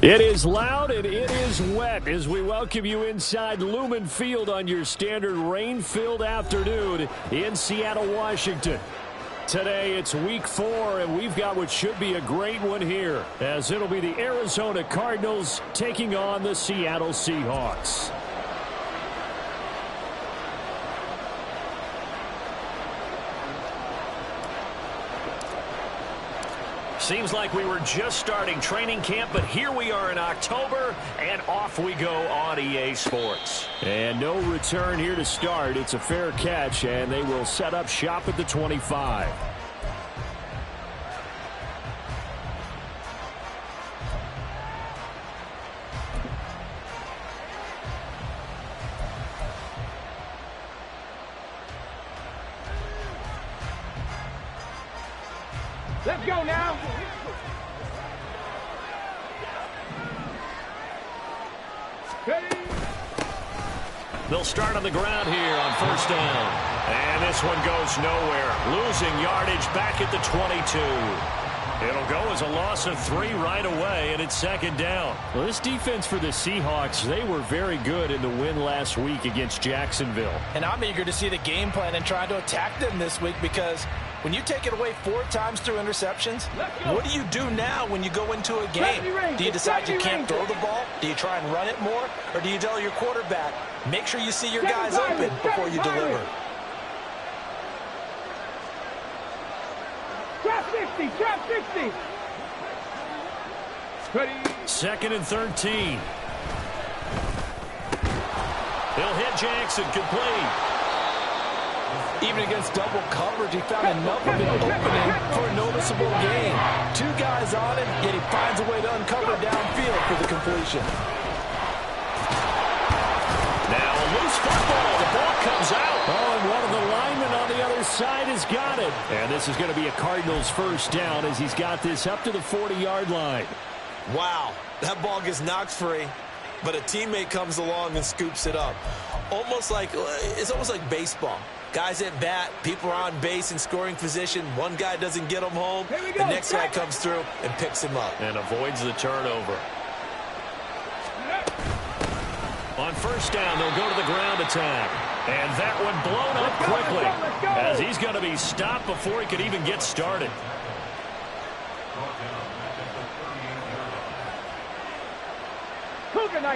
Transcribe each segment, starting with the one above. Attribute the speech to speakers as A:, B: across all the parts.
A: It is loud and it is wet as we welcome you inside Lumen Field on your standard rain-filled afternoon in Seattle, Washington. Today it's week 4 and we've got what should be a great one here as it'll be the Arizona Cardinals taking on the Seattle Seahawks. Seems like we were just starting training camp, but here we are in October, and off we go on EA Sports. And no return here to start. It's a fair catch, and they will set up shop at the 25.
B: Let's go now.
A: They'll start on the ground here on first down. And this one goes nowhere. Losing yardage back at the 22. It'll go as a loss of 3 right away, and it's second down. Well, this defense for the Seahawks, they were very good in the win last week against Jacksonville.
C: And I'm eager to see the game plan and try to attack them this week because when you take it away 4 times through interceptions, what do you do now when you go into a game? Do you decide you can't throw the ball? Do you try and run it more? Or do you tell your quarterback, make sure you see your guys open before you deliver?
B: Drop 60, drop 60. Ready.
A: Second and 13. He'll hit Jackson, complete.
C: Even against double coverage, he found enough of an opening for a noticeable gain. 2 guys on him, yet he finds a way to uncover downfield for the completion.
A: Now a loose football. The ball comes out. Oh, and one of the linemen on the other side has got it. And this is going to be a Cardinals first down as he's got this up to the 40-yard line.
D: Wow, that ball gets knocked free, but a teammate comes along and scoops it up. It's almost like baseball. Guys at bat, people are on base in scoring position. One guy doesn't get him home. The next guy comes through and picks him up.
A: And avoids the turnover. On first down, they'll go to the ground attack. And that one blown up quickly as he's going to be stopped before he could even get started.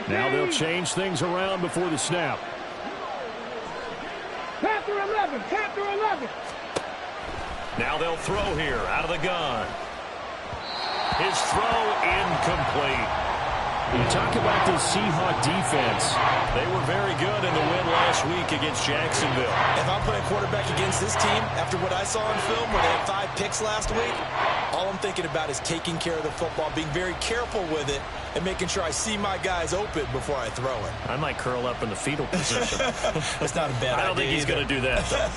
A: Now they'll change things around before the snap.
B: Panther 11, Panther 11.
A: Now they'll throw here out of the gun. His throw incomplete. You talk about the Seahawk defense. They were very good in the win last week against Jacksonville.
D: If I'm playing quarterback against this team, after what I saw on film where they had 5 picks last week, all I'm thinking about is taking care of the football, being very careful with it, and making sure I see my guys open before I throw it.
A: I might curl up in the fetal position.
D: That's not a bad idea.
A: I don't think he's going to do that, though.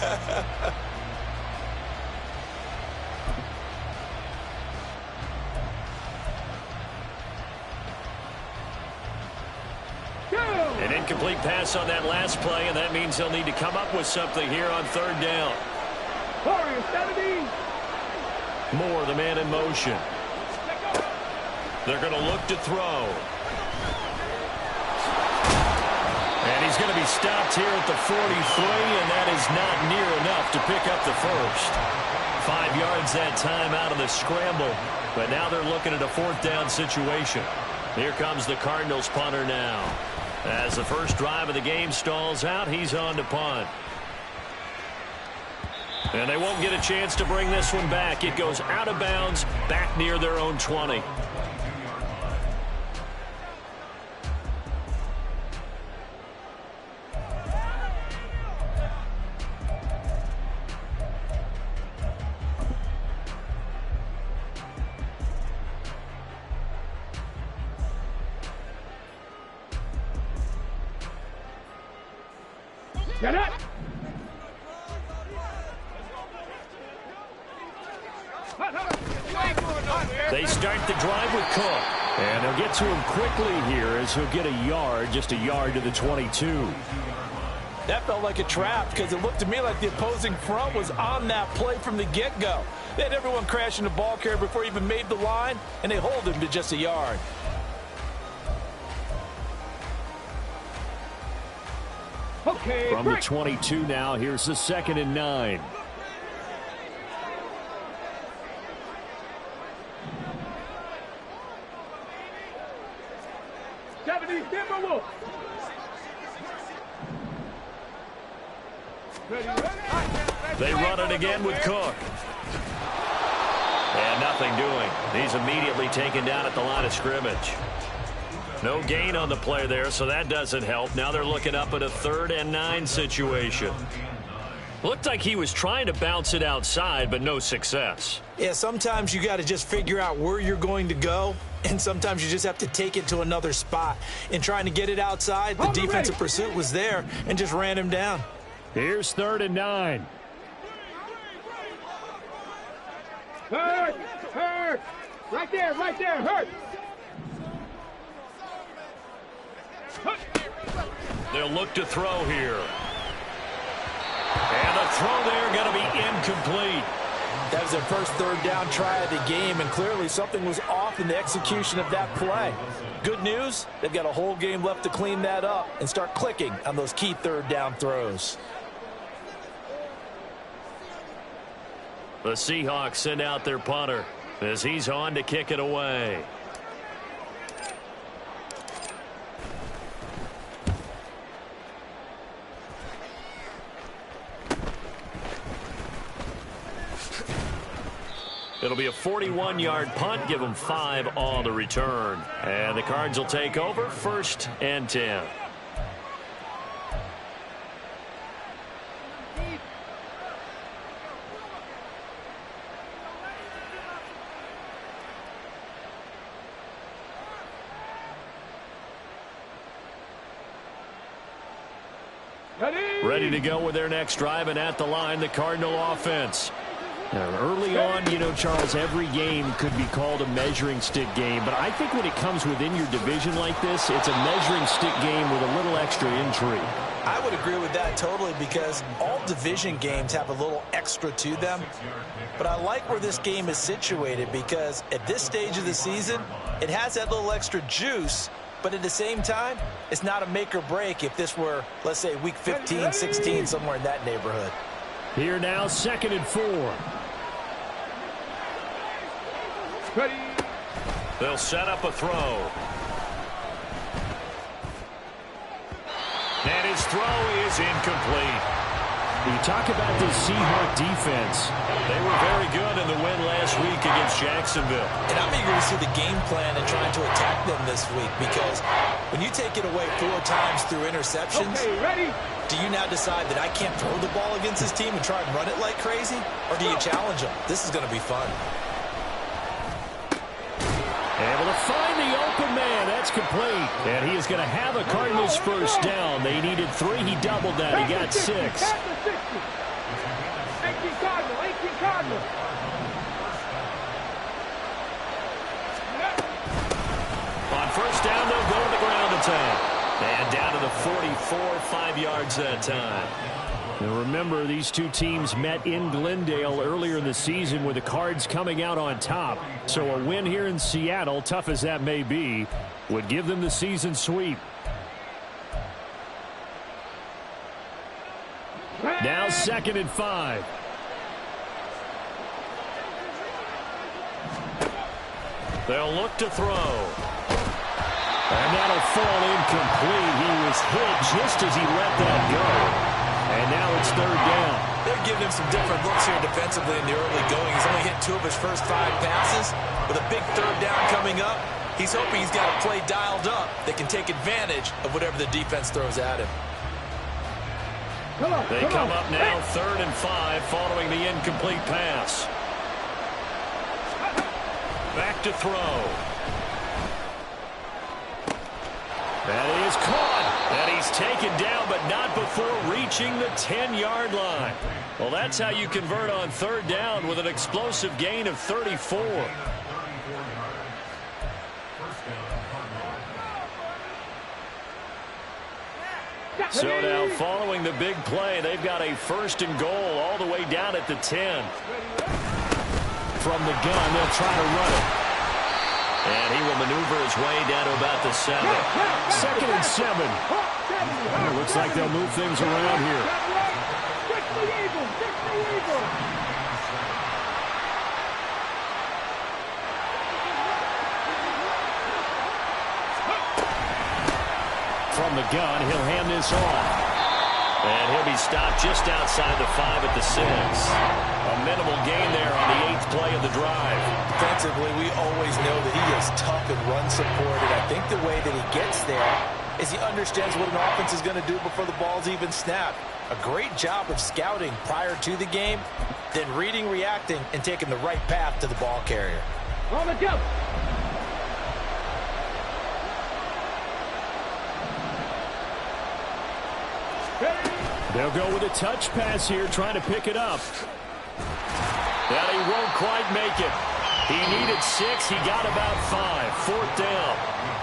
A: An incomplete pass on that last play, and that means they'll need to come up with something here on third down.
B: Warrior 70.
A: Moore, the man in motion. They're going to look to throw. And he's going to be stopped here at the 43, and that is not near enough to pick up the first. 5 yards that time out of the scramble, but now they're looking at a 4th down situation. Here comes the Cardinals punter now. As the first drive of the game stalls out, he's on to punt. And they won't get a chance to bring this one back. It goes out of bounds, back near their own 20.
B: Get it.
A: They start the drive with Cook. And they'll get to him quickly here as he'll get a yard, just a yard to the 22.
C: That felt like a trap because it looked to me like the opposing front was on that play from the get-go. They had everyone crashing the ball carrier before he even made the line, and they hold him to just a yard.
A: From the 22 now, here's the 2nd and 9. They run it again with Cook. And nothing doing. He's immediately taken down at the line of scrimmage. No gain on the play there, so that doesn't help. Now they're looking up at a 3rd and 9 situation. Looked like he was trying to bounce it outside, but no success.
C: Yeah, sometimes you got to just figure out where you're going to go, and sometimes you just have to take it to another spot. In trying to get it outside, the defensive pursuit was there and just ran him down.
A: Here's 3rd and 9.
B: Hurt! Hurt! Right there, hurt!
A: They'll look to throw here. And the throw there going to be incomplete.
C: That was their first 3rd down try of the game, and clearly something was off in the execution of that play. Good news, they've got a whole game left to clean that up and start clicking on those key 3rd down throws.
A: The Seahawks send out their punter as he's on to kick it away. It'll be a 41-yard punt. Give them 5 on the return. And the Cards will take over 1st and 10. Ready to go with their next drive, and at the line, the Cardinal offense. Now, early on, you know, Charles, every game could be called a measuring stick game, but I think when it comes within your division like this, it's a measuring stick game with a little extra intrigue.
C: I would agree with that totally, because all division games have a little extra to them. But I like where this game is situated, because at this stage of the season, it has that little extra juice. But at the same time, it's not a make or break if this were, let's say, week 15, 16, somewhere in that neighborhood.
A: Here now, 2nd and 4.
B: Ready.
A: They'll set up a throw. And his throw is incomplete. You talk about this Seahawk defense. They were very good in the win last week against Jacksonville.
C: And I'm eager to see the game plan and trying to attack them this week, because when you take it away 4 times through interceptions,
B: ready.
C: do you now decide that I can't throw the ball against this team and try and run it like crazy? Or do you challenge them? This is going to be fun.
A: Able to find the open man. That's complete. And he is going to have a Cardinals first down. They needed 3. He doubled that. He got 6.
B: 18 Cardinal, 18 Cardinal.
A: On first down, they'll go to the ground attack. And down to the 44, 5 yards that time. And remember, these two teams met in Glendale earlier in the season with the Cards coming out on top. So a win here in Seattle, tough as that may be, would give them the season sweep. Now 2nd and 5. They'll look to throw. And that'll fall incomplete. He was hit just as he let that go. And now it's 3rd down.
C: They're giving him some different looks here defensively in the early going. He's only hit 2 of his first 5 passes. With a big 3rd down coming up, he's hoping he's got a play dialed up that can take advantage of whatever the defense throws at him.
A: They come up now 3rd and 5 following the incomplete pass. Back to throw. That is caught. And he's taken down, but not before reaching the 10-yard line. Well, that's how you convert on 3rd down with an explosive gain of 34. So now, following the big play, they've got a 1st and goal all the way down at the 10. From the gun, they'll try to run it. And he will maneuver his way down to about the 7. 2nd and 7. Well, looks like they'll move things around here. From the gun, he'll hand this off. And he'll be stopped just outside the 5 at the 6. A minimal gain there on the 8th play of the drive.
C: Defensively, we always know that he is tough and run-supported. I think the way that he gets there is he understands what an offense is going to do before the ball's even snapped. A great job of scouting prior to the game, then reading, reacting, and taking the right path to the ball carrier.
B: On the jump.
A: They'll go with a touch pass here, trying to pick it up. And he won't quite make it. He needed 6. He got about 5. 4th down.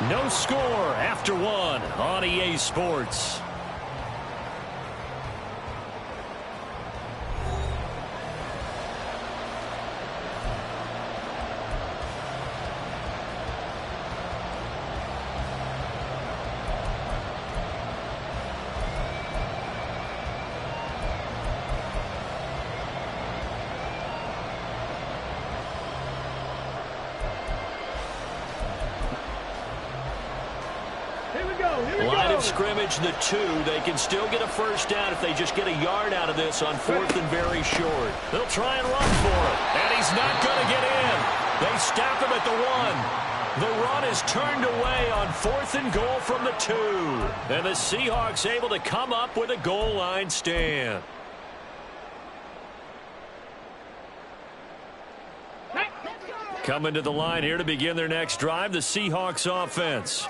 A: No score after 1 on EA Sports. Line of scrimmage, the 2. They can still get a first down if they just get a yard out of this on 4th and very short. They'll try and run for it. And he's not going to get in. They stop him at the 1. The run is turned away on 4th and goal from the 2. And the Seahawks able to come up with a goal line stand. Coming to the line here to begin their next drive, the Seahawks offense.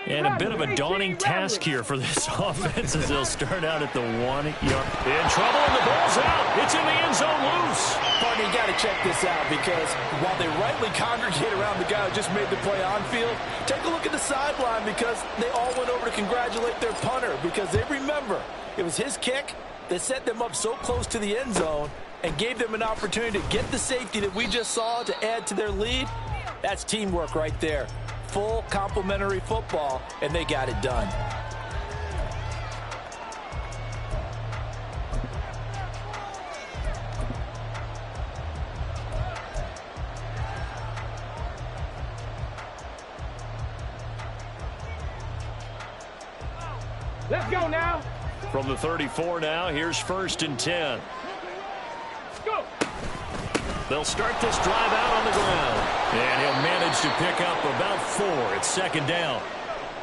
A: And a bit of a daunting task here for this offense as they'll start out at the 1-yard. In trouble, and the ball's out. It's in the end zone loose.
C: Partner, you got to check this out because while they rightly congregate around the guy who just made the play on field, take a look at the sideline because they all went over to congratulate their punter because they remember it was his kick that set them up so close to the end zone and gave them an opportunity to get the safety that we just saw to add to their lead. That's teamwork right there. Full complementary football, and they got it done.
B: Let's go now.
A: From the 34 now, here's 1st and 10.
B: Go.
A: They'll start this drive out on the ground. And he'll manage to pick up about 4. It's 2nd down.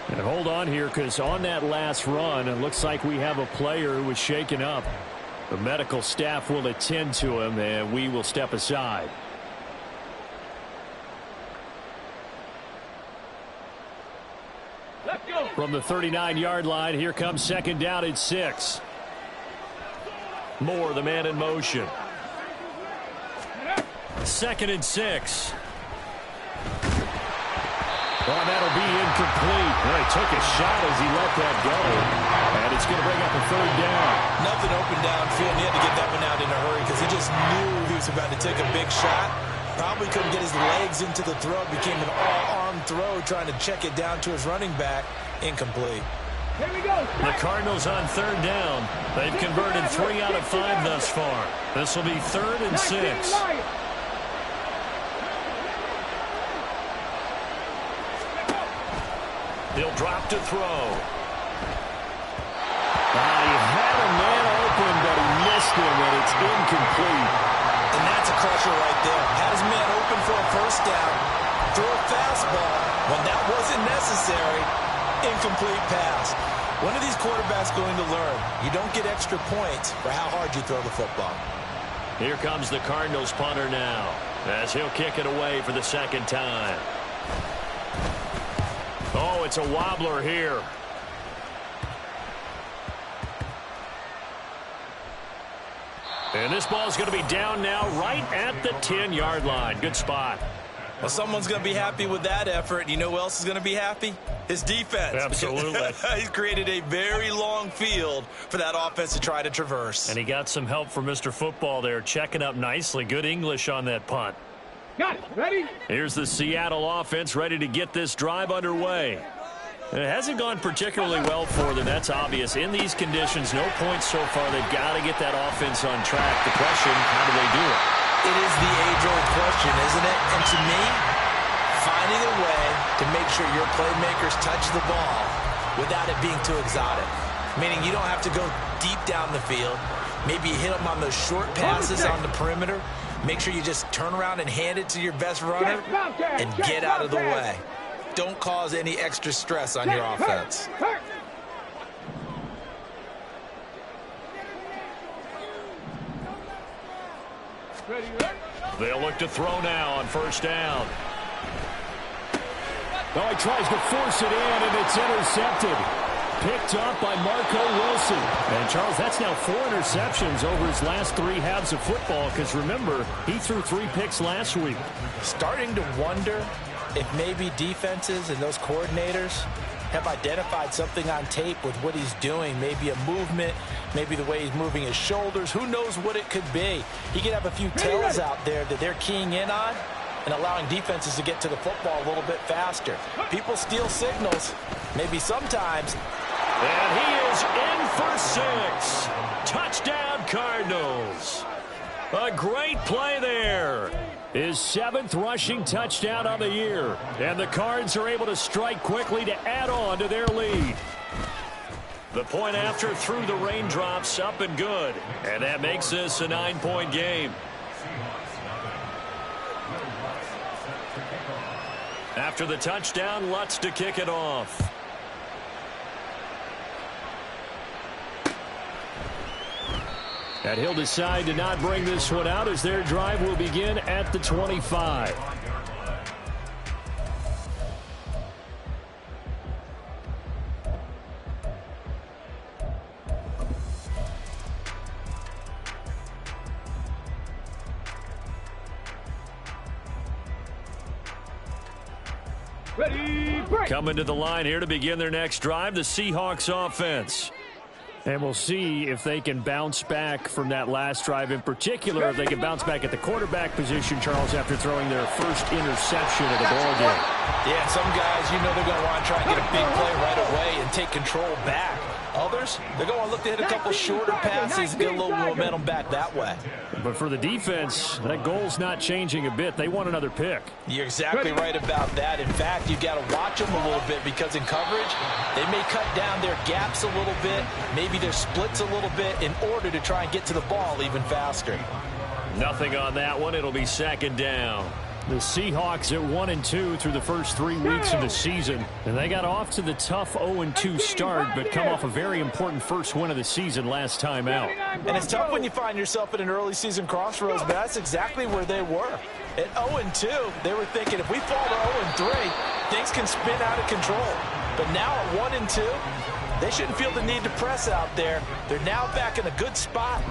A: And hold on here because on that last run, it looks like we have a player who was shaken up. The medical staff will attend to him, and we will step aside.
B: Let's go.
A: From the 39-yard line, here comes 2nd down and 6. Moore, the man in motion. 2nd and 6. Well, that'll be incomplete. Well, he took a shot as he let that go. And it's going to bring up a 3rd down.
D: Nothing open downfield. He had to get that one out in a hurry because he just knew he was about to take a big shot. Probably couldn't get his legs into the throw. Became an all-arm throw trying to check it down to his running back. Incomplete.
B: Here we go.
A: The Cardinals on 3rd down. They've converted 3 out of 5 thus far. This will be 3rd and 6. He'll drop to throw. He had a man open, but he missed him, and it's incomplete.
D: And that's a crusher right there. Had his man open for a first down. Throw a fastball. When that wasn't necessary, incomplete pass. When are these quarterbacks going to learn? You don't get extra points for how hard you throw the football.
A: Here comes the Cardinals punter now, as he'll kick it away for the 2nd time. Oh, it's a wobbler here. And this ball's going to be down now right at the 10-yard line. Good spot.
D: Well, someone's going to be happy with that effort. You know who else is going to be happy? His defense.
A: Absolutely.
D: He's created a very long field for that offense to try to traverse.
A: And he got some help from Mr. Football there, checking up nicely. Good English on that punt.
B: Got it. Ready?
A: Here's the Seattle offense ready to get this drive underway. It hasn't gone particularly well for them. That's obvious. In these conditions, no points so far. They've got to get that offense on track. The question, how do they do it?
C: It is the age-old question, isn't it? And to me, finding a way to make sure your playmakers touch the ball without it being too exotic. Meaning you don't have to go deep down the field. Maybe you hit them on those short passes on the perimeter. Make sure you just turn around and hand it to your best runner and get out of the way. Don't cause any extra stress on your offense.
A: They'll look to throw now on first down. Oh, he tries to force it in, and it's intercepted. Picked up by Marco Wilson. And, Charles, that's now 4 interceptions over his last 3 halves of football, because, remember, he threw 3 picks last week.
C: Starting to wonder if maybe defenses and those coordinators have identified something on tape with what he's doing. Maybe a movement, maybe the way he's moving his shoulders. Who knows what it could be? He could have a few tells out there that they're keying in on and allowing defenses to get to the football a little bit faster. People steal signals, maybe sometimes.
A: And he is in for 6. Touchdown, Cardinals. A great play there. His 7th rushing touchdown on the year. And the Cards are able to strike quickly to add on to their lead. The point after through the raindrops, up and good. And that makes this a 9-point game. After the touchdown, Lutz to kick it off. And he'll decide to not bring this one out as their drive will begin at the 25.
B: Ready, break.
A: Coming to the line here to begin their next drive, the Seahawks offense. And we'll see if they can bounce back from that last drive in particular, if they can bounce back at the quarterback position, Charles, after throwing their first interception of the ballgame.
C: Yeah, some guys, you know they're going to want to try and get a big play right away and take control back. Others, they're going to look to hit a couple shorter passes and get a little momentum back that way.
A: But for the defense, that goal's not changing a bit. They want another pick.
C: You're exactly right about that. In fact, you've got to watch them a little bit because in coverage, they may cut down their gaps a little bit, maybe their splits a little bit in order to try and get to the ball even faster.
A: Nothing on that one. It'll be second down. The Seahawks at 1-2 through the first 3 weeks of the season. And they got off to the tough 0-2 start, but come off a very important first win of the season last time out.
C: And it's tough when you find yourself at an early season crossroads, but that's exactly where they were. At 0-2, they were thinking if we fall to 0-3, things can spin out of control. But now at 1-2, they shouldn't feel the need to press out there. They're now back in a good spot.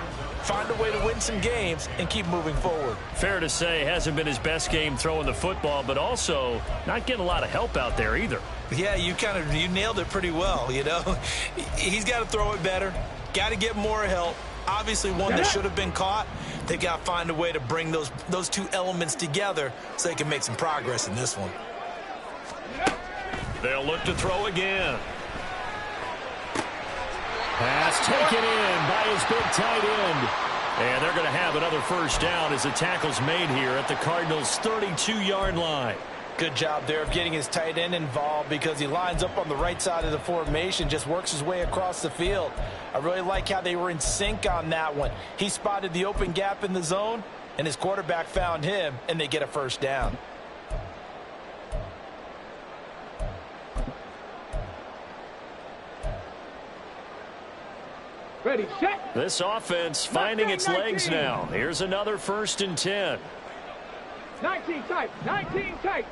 C: Find a way to win some games and keep moving forward.
A: Fair to say, hasn't been his best game throwing the football, but also not getting a lot of help out there either.
D: Yeah, you nailed it pretty well, you know. He's got to throw it better, got to get more help. Obviously one that should have been caught. They've got to find a way to bring those 2 elements together so they can make some progress in this one.
A: They'll look to throw again. Pass taken in by his big tight end. And they're going to have another first down as the tackle's made here at the Cardinals' 32-yard line.
C: Good job there of getting his tight end involved because he lines up on the right side of the formation, just works his way across the field. I really like how they were in sync on that one. He spotted the open gap in the zone, and his quarterback found him, and they get a first down.
B: Ready, set.
A: This offense finding its legs now. Here's another 1st and 10.
B: 19 tight. 19 tight.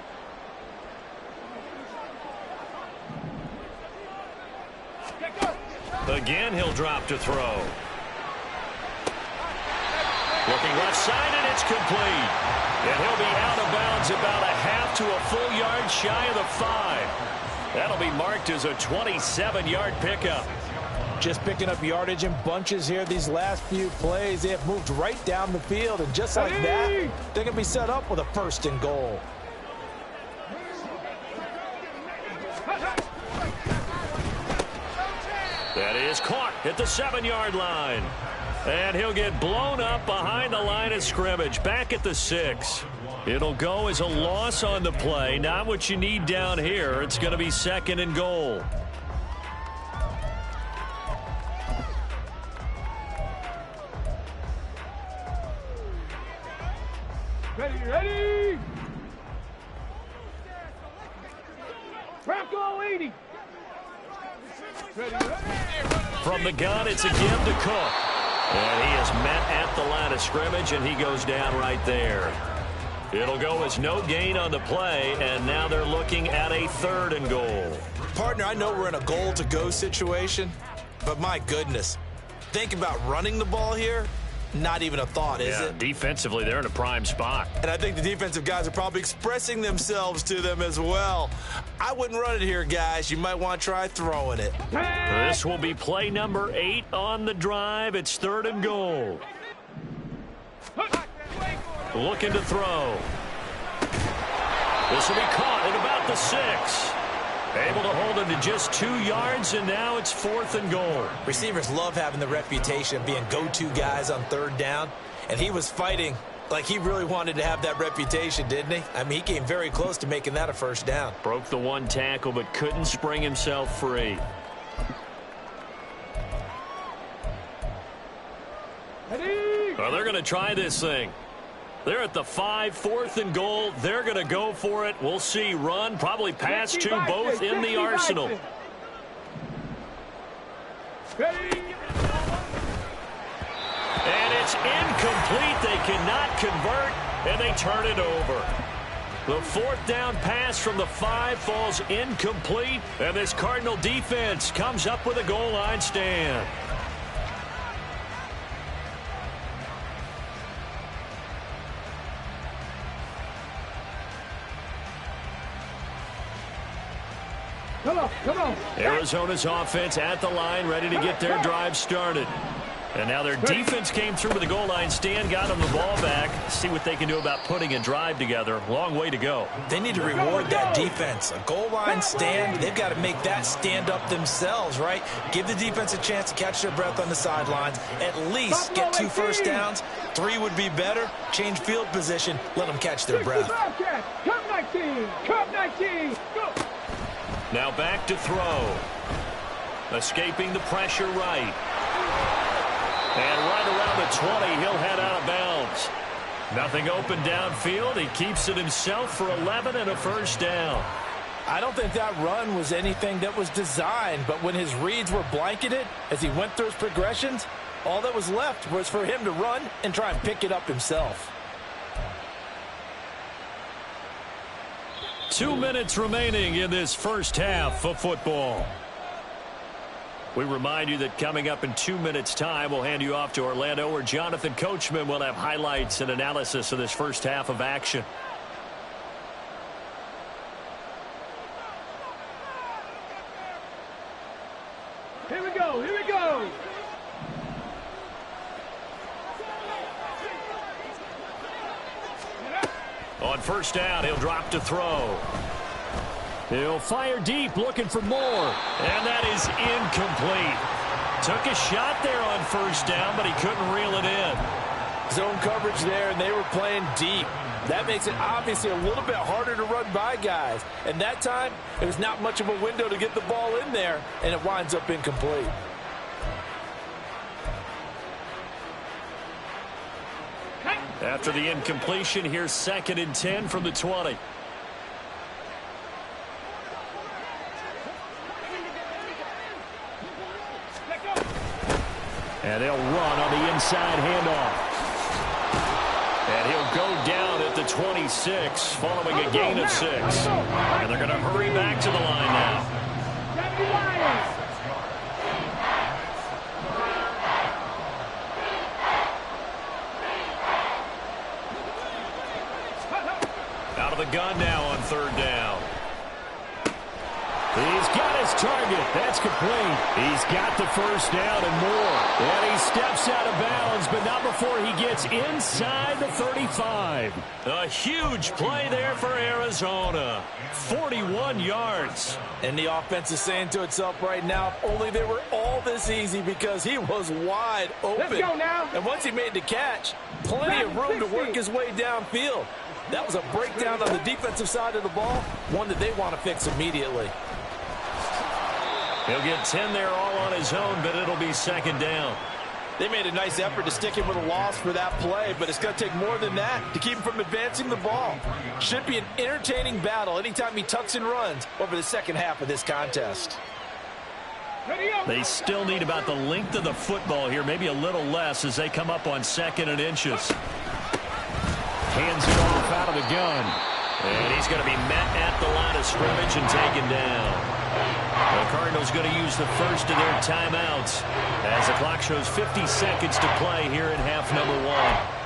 A: Again, he'll drop to throw. Looking left side, and it's complete. And he'll be out of bounds about a half to a full yard shy of the 5. That'll be marked as a 27-yard pickup.
C: Just picking up yardage in bunches here these last few plays. They have moved right down the field, and just like that, they're going to be set up with a 1st and goal.
A: That is caught at the 7-yard line. And he'll get blown up behind the line of scrimmage, back at the 6. It'll go as a loss on the play. Not what you need down here. It's going to be 2nd and goal.
B: Ready. Bronco 80. Ready.
A: From the gun, it's a give to Cook. And he is met at the line of scrimmage, and he goes down right there. It'll go as no gain on the play, and now they're looking at a 3rd and goal.
D: Partner, I know we're in a goal-to-go situation, but my goodness, think about running the ball here. Not even a thought, is it?
A: Defensively, they're in a prime spot.
D: And I think the defensive guys are probably expressing themselves to them as well. I wouldn't run it here, guys. You might want to try throwing it.
A: This will be play number 8 on the drive. It's 3rd and goal. Looking to throw. This will be caught at about the 6. Able to hold him to just 2 yards, and now it's 4th and goal.
D: Receivers love having the reputation of being go-to guys on 3rd down, and he was fighting like he really wanted to have that reputation, didn't he? I mean, he came very close to making that a 1st down.
A: Broke the 1 tackle, but couldn't spring himself free. Well, they're going to try this thing. They're at the 5, 4th and goal. They're going to go for it. We'll see. Run, probably pass to both in the arsenal. And it's incomplete. They cannot convert, and they turn it over. The 4th down pass from the 5 falls incomplete, and this Cardinal defense comes up with a goal line stand.
B: Come on.
A: Arizona's offense at the line, ready to get their drive started. And now their defense came through with the goal line stand, got them the ball back. See what they can do about putting a drive together. Long way to go.
D: They need to reward that defense. A goal line stand, they've got to make that stand up themselves, right? Give the defense a chance to catch their breath on the sidelines. At least get 2 first downs. 3 would be better. Change field position. Let them catch their breath.
B: Come 19. Go.
A: Now back to throw. Escaping the pressure right. And right around the 20, he'll head out of bounds. Nothing open downfield. He keeps it himself for 11 and a 1st down.
C: I don't think that run was anything that was designed, but when his reads were blanketed as he went through his progressions, all that was left was for him to run and try and pick it up himself.
A: 2 minutes remaining in this first half of football. We remind you that coming up in 2 minutes' time, we'll hand you off to Orlando, where Jonathan Coachman will have highlights and analysis of this first half of action.
B: Here we go.
A: On 1st down, he'll drop to throw. He'll fire deep, looking for more. And that is incomplete. Took a shot there on 1st down, but he couldn't reel it in.
C: Zone coverage there, and they were playing deep. That makes it obviously a little bit harder to run by guys. And that time, it was not much of a window to get the ball in there, and it winds up incomplete.
A: After the incompletion, here's 2nd and 10 from the 20. And they'll run on the inside handoff. And he'll go down at the 26 following a gain of 6. And they're going to hurry back to the line now. Out of the gun now on 3rd down. He's got his target. That's complete. He's got the first down and more. And he steps out of bounds, but not before he gets inside the 35. A huge play there for Arizona. 41 yards.
C: And the offense is saying to itself right now, if only they were all this easy, because he was wide open.
B: Let's go now.
C: And once he made the catch, plenty of room to work his way downfield. That was a breakdown on the defensive side of the ball, one that they want to fix immediately.
A: He'll get 10 there all on his own, but it'll be second down.
C: They made a nice effort to stick him with a loss for that play, but it's going to take more than that to keep him from advancing the ball. Should be an entertaining battle anytime he tucks and runs over the second half of this contest.
A: They still need about the length of the football here, maybe a little less as they come up on 2nd and inches. Hands it off out of the gun. And he's going to be met at the line of scrimmage and taken down. The Cardinals going to use the first of their timeouts as the clock shows 50 seconds to play here in half number 1.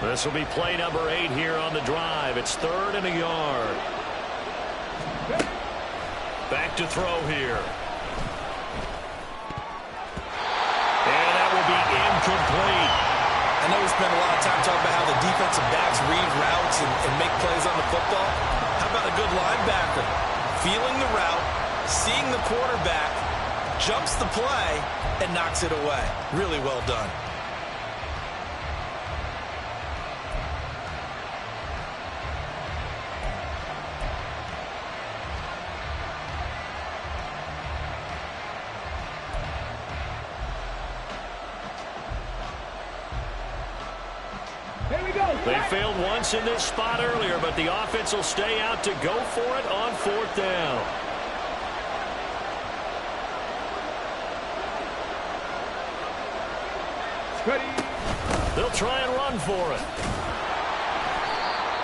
A: This will be play number 8 here on the drive. It's 3rd and a yard. Back to throw here. And that will be incomplete.
C: I know we spent a lot of time talking about how the defensive backs read routes and make plays on the football. How about a good linebacker? Feeling the route, seeing the quarterback, jumps the play, and knocks it away. Really well done.
A: They failed once in this spot earlier, but the offense will stay out to go for it on 4th down.
B: Ready.
A: They'll try and run for it.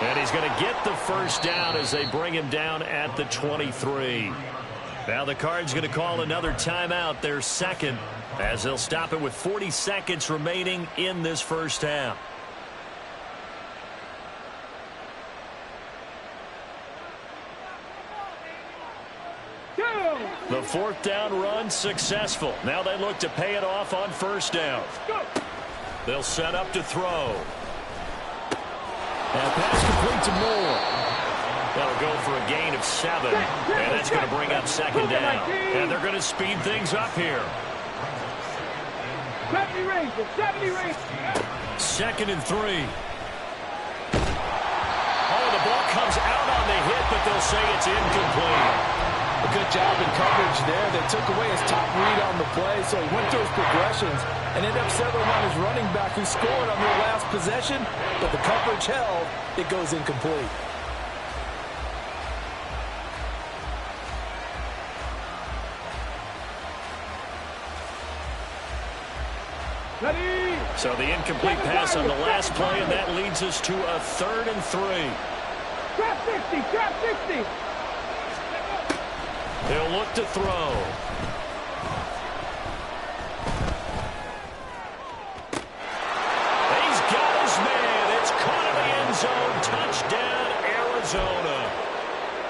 A: And he's going to get the first down as they bring him down at the 23. Now the Cards going to call another timeout, their second, as they'll stop it with 40 seconds remaining in this first half. The 4th down run successful. Now they look to pay it off on 1st down. They'll set up to throw. And pass complete to Moore. That'll go for a gain of 7. And that's going to bring up 2nd down. And they're going to speed things up here.
B: 70 range.
A: 2nd and 3. Oh, the ball comes out on the hit, but they'll say it's incomplete.
C: A good job in coverage there. They took away his top read on the play, so he went through his progressions and ended up settling on his running back who scored on their last possession, but the coverage held. It goes incomplete.
B: Ready.
A: So the incomplete pass on the last play, and that leads us to a 3rd and 3.
B: Trap 60. Trap 60.
A: They'll look to throw. He's got his man. It's caught in the end zone. Touchdown, Arizona.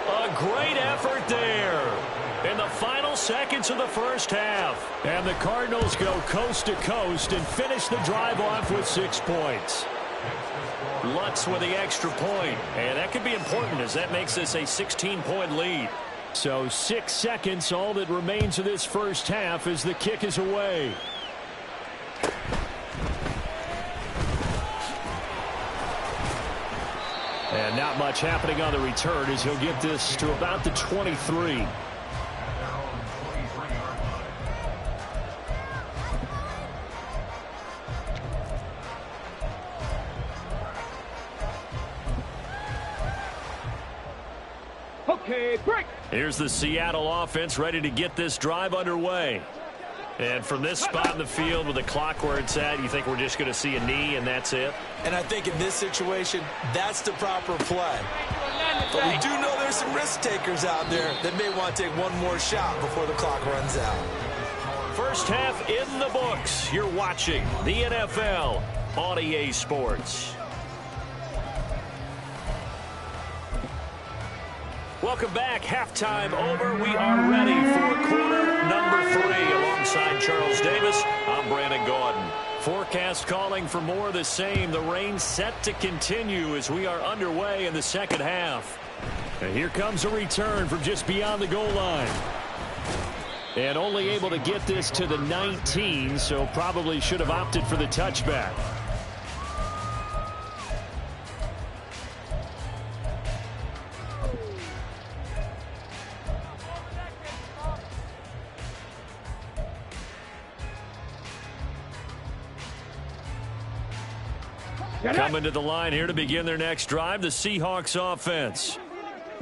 A: A great effort there in the final seconds of the first half. And the Cardinals go coast to coast and finish the drive off with 6 points. Lutz with the extra point. And that could be important as that makes this a 16-point lead. So 6 seconds, all that remains of this first half as the kick is away. And not much happening on the return as he'll get this to about the 23.
B: Okay, break.
A: Here's the Seattle offense ready to get this drive underway. And from this spot in the field with the clock where it's at, you think we're just going to see a knee and that's it?
D: And I think in this situation, that's the proper play. But we do know there's some risk takers out there that may want to take one more shot before the clock runs out.
A: First half in the books. You're watching the NFL on EA Sports. Welcome back. Halftime over. We are ready for quarter number 3. Alongside Charles Davis, I'm Brandon Gaudin. Forecast calling for more of the same. The rain set to continue as we are underway in the second half. And here comes a return from just beyond the goal line. And only able to get this to the 19, so probably should have opted for the touchback. Coming to the line here to begin their next drive, the Seahawks offense.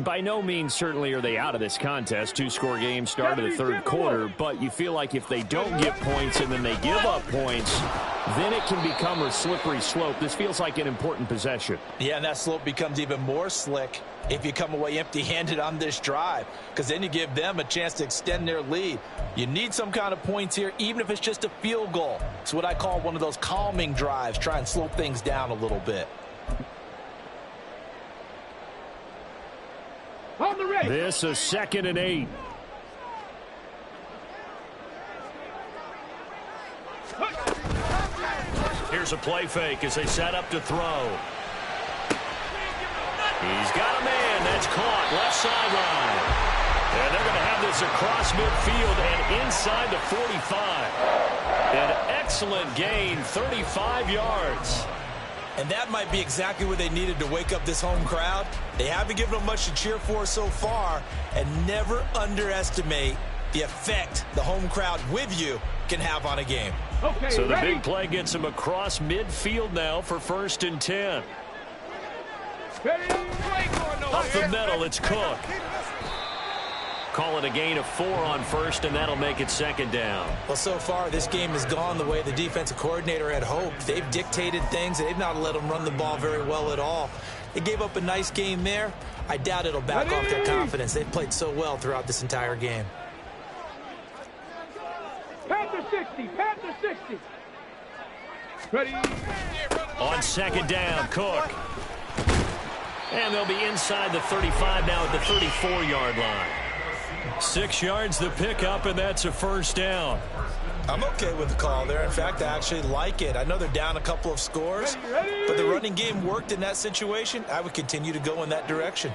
A: By no means certainly are they out of this contest. 2-score game start of the third quarter, but you feel like if they don't get points and then they give up points, then it can become a slippery slope. This feels like an important possession.
C: Yeah, and that slope becomes even more slick if you come away empty-handed on this drive, because then you give them a chance to extend their lead. You need some kind of points here, even if it's just a field goal. It's what I call one of those calming drives. Try and slow things down a little bit.
B: On the ready.
A: This is 2nd and 8. Here's a play fake as they set up to throw. He's got a man. That's caught. Left sideline. And they're going to have this across midfield and inside the 45. An excellent gain, 35 yards.
D: And that might be exactly what they needed to wake up this home crowd. They haven't given them much to cheer for so far, and never underestimate the effect the home crowd with you can have on a game.
B: Okay,
A: so the
B: ready?
A: big play gets them across midfield now for 1st and 10.
B: Ready?
A: Up the middle, it's Cook. Call it a gain of 4 on 1st, and that'll make it 2nd down.
D: Well, so far, this game has gone the way the defensive coordinator had hoped. They've dictated things. They've not let them run the ball very well at all. They gave up a nice game there. I doubt it'll back off their confidence. They've played so well throughout this entire game.
B: Panther 60. Panther 60. Ready?
A: On 2nd down, Cook. And they'll be inside the 35 now at the 34-yard line. 6 yards the pickup, and that's a 1st down.
D: I'm okay with the call there. In fact, I actually like it. I know they're down a couple of scores, but the running game worked in that situation. I would continue to go in that direction.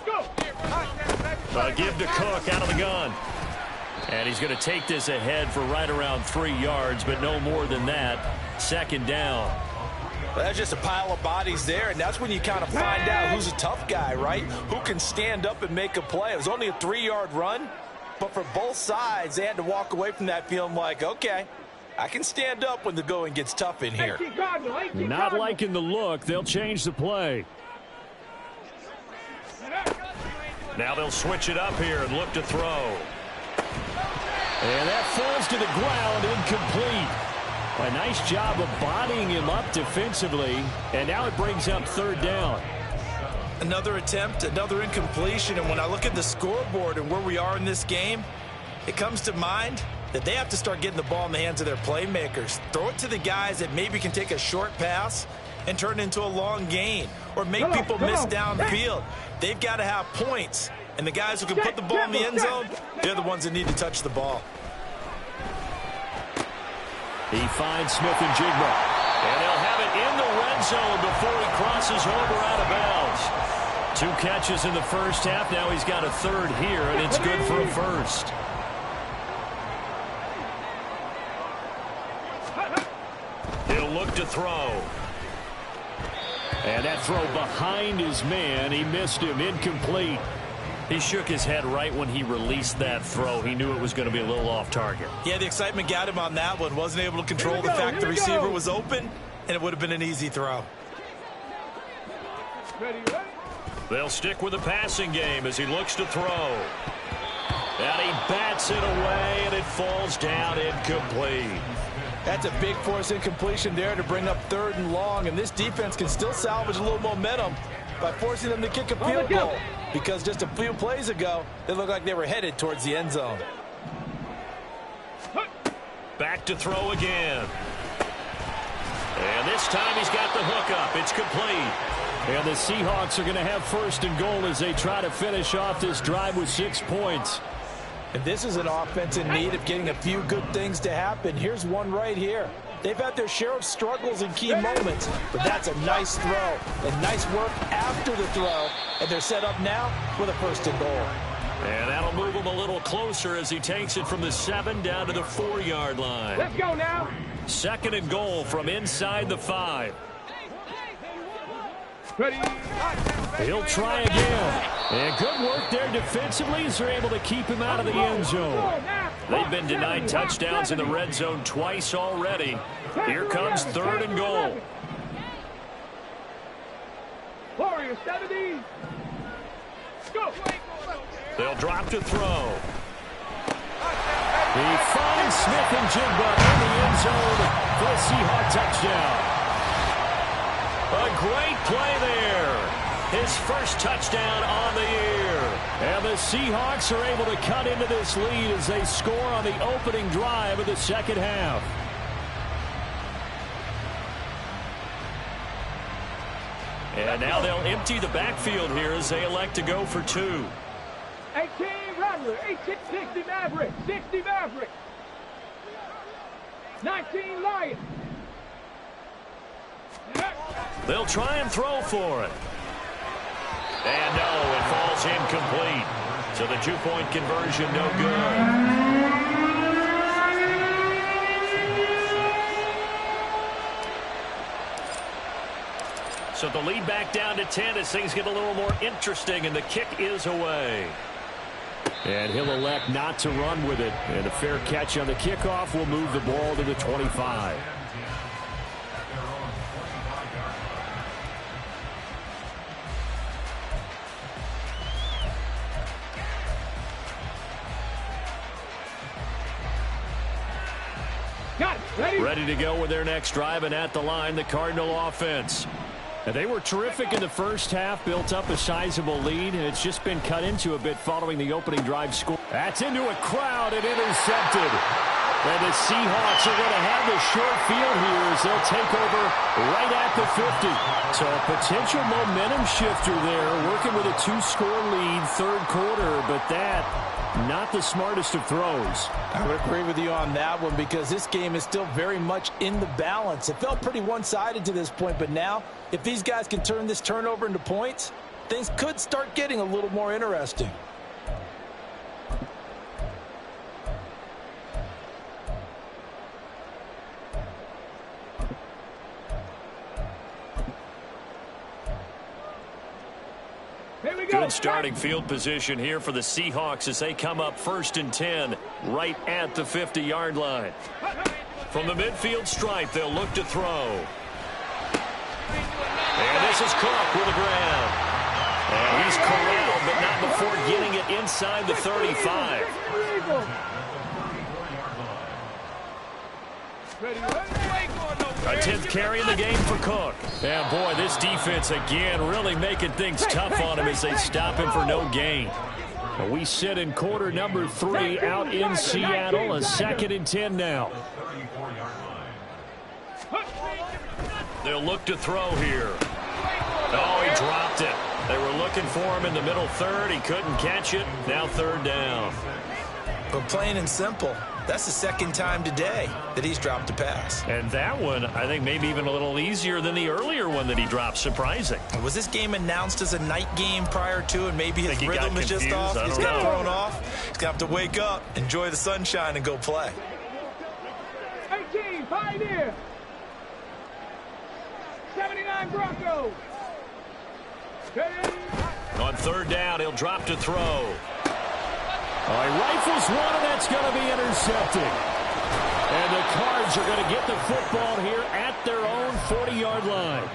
B: Go.
A: Give to Cook out of the gun. And he's going to take this ahead for right around 3 yards, but no more than that. 2nd down.
C: Well, that's just a pile of bodies there, and that's when you kind of find out who's a tough guy, right? Who can stand up and make a play. It was only a 3-yard run, but for both sides, they had to walk away from that feeling like, okay, I can stand up when the going gets tough in here.
A: Not liking the look. They'll change the play. Now they'll switch it up here and look to throw. And that falls to the ground, incomplete. A nice job of bodying him up defensively, and now it brings up 3rd down.
D: Another attempt, another incompletion, and when I look at the scoreboard and where we are in this game, it comes to mind that they have to start getting the ball in the hands of their playmakers. Throw it to the guys that maybe can take a short pass and turn it into a long gain, or make people miss downfield. They've got to have points, and the guys who can put the ball in the end zone, they're the ones that need to touch the ball.
A: He finds Smith-Njigba. And they'll have it in the red zone before he crosses over out of bounds. 2 catches in the first half. Now he's got a 3rd here, and it's good for a 1st. He'll look to throw. And that throw behind his man. He missed him. Incomplete. He shook his head right when he released that throw. He knew it was going to be a little off target.
D: Yeah, the excitement got him on that one. Wasn't able to control the fact the receiver was open, and it would have been an easy throw.
B: Ready?
A: They'll stick with the passing game as he looks to throw. And he bats it away, and it falls down incomplete.
C: That's a big force incompletion there to bring up 3rd and long, and this defense can still salvage a little momentum by forcing them to kick a field goal, because just a few plays ago, they looked like they were headed towards the end zone.
A: Back to throw again. And this time he's got the hook up. It's complete. And the Seahawks are going to have 1st and goal as they try to finish off this drive with 6 points.
C: And this is an offense in need of getting a few good things to happen. Here's one right here. They've had their share of struggles in key moments, but that's a nice throw and nice work after the throw. And they're set up now with a 1st and goal.
A: And that'll move him a little closer as he takes it from the 7 down to the 4-yard line.
B: Let's go now.
A: 2nd and goal from inside the 5.
B: Ready.
A: He'll try again. And good work there defensively as they're able to keep him out of the end zone. They've been denied touchdowns in the red zone twice already. Here comes 3rd and goal.
B: Warriors 70. Go.
A: They'll drop to throw. He finds Smith and Jigba in the end zone for a Seahawk touchdown. A great play there. His first touchdown on the year. And the Seahawks are able to cut into this lead as they score on the opening drive of the 2nd half. And now they'll empty the backfield here as they elect to go for 2.
B: 18 Rattler, 60 Maverick, 60 Maverick. 19 Lions.
A: They'll try and throw for it. And no, it falls incomplete. So the 2-point conversion no good. So the lead back down to 10 as things get a little more interesting, and the kick is away. And he'll elect not to run with it. And a fair catch on the kickoff will move the ball to the 25. Ready to go with their next drive, and at the line, the Cardinal offense. And they were terrific in the first half, built up a sizable lead, and it's just been cut into a bit following the opening drive score. That's into a crowd and intercepted. And the Seahawks are going to have the short field here as they'll take over right at the 50. So a potential momentum shifter there, working with a 2-score lead, 3rd quarter, but that not the smartest of throws.
C: I would agree with you on that one because this game is still very much in the balance. It felt pretty one-sided to this point, but now if these guys can turn this turnover into points, things could start getting a little more interesting.
A: Good starting field position here for the Seahawks as they come up 1st and 10 right at the 50-yard line. From the midfield stripe, they'll look to throw. And this is Cook with a grab. And he's corralled, but not before getting it inside the 35. A 10th carry in the game for Cook. And boy, this defense again really making things tough on him as they stop him for no gain. We sit in quarter number 3 out in Seattle. A 2nd and 10 now. They'll look to throw here. Oh, he dropped it. They were looking for him in the middle 3rd. He couldn't catch it. Now 3rd down.
C: But plain and simple, that's the 2nd time today that he's dropped a pass.
A: And that one, I think, maybe even a little easier than the earlier one that he dropped. Surprising.
C: Was this game announced as a night game prior to, and maybe his rhythm is just off? He's got thrown off. He's going to have to wake up, enjoy the sunshine, and go play.
B: 18, Pioneer. 79 Broncos.
A: On 3rd down, he'll drop to throw. He rifles one, and that's going to be intercepted. And the Cards are going to get the football here at their own 40-yard line.